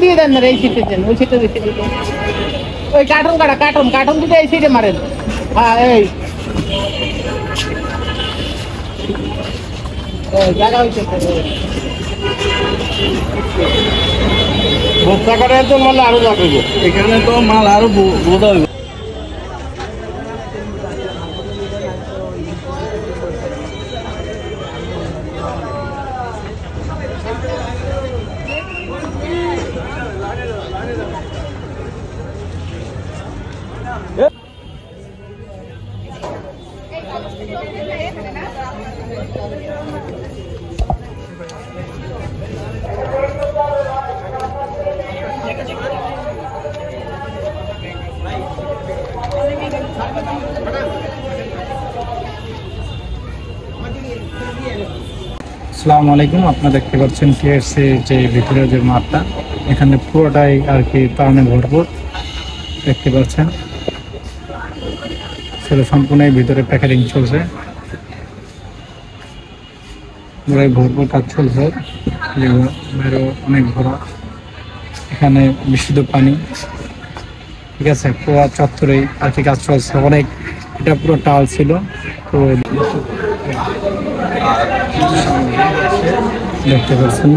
দিয়ে দেন না, এই সিটে দেন, ওই সিটে দিয়ে দেন। ওই কার্টুন দিতে এই সিটে মারেন। হ্যাঁ এই জায়গা হইছে বস্তা করে তো মাল আরো যাবে, এখানে তো মাল আরো বোঝা হইব। আসসালামু আলাইকুম, আপনারা দেখতে পাচ্ছেন কেএফসি যে ভিতরে যে মাঠটা, এখানে পুরোটাই আর কি পানি ভরপুর দেখতে পাচ্ছেন। সেটা সম্পূর্ণ ভিতরে প্যাকেটিং চলছে, পুরাই ভরপুর কাজ চলছে। বাইরে অনেক ভরা, এখানে বিশুদ্ধ পানি, ঠিক আছে। পুরো চত্বরেই আর কি কাজ চলছে অনেক। এটা পুরো টাল ছিল, তো দেখতে পাচ্ছেন।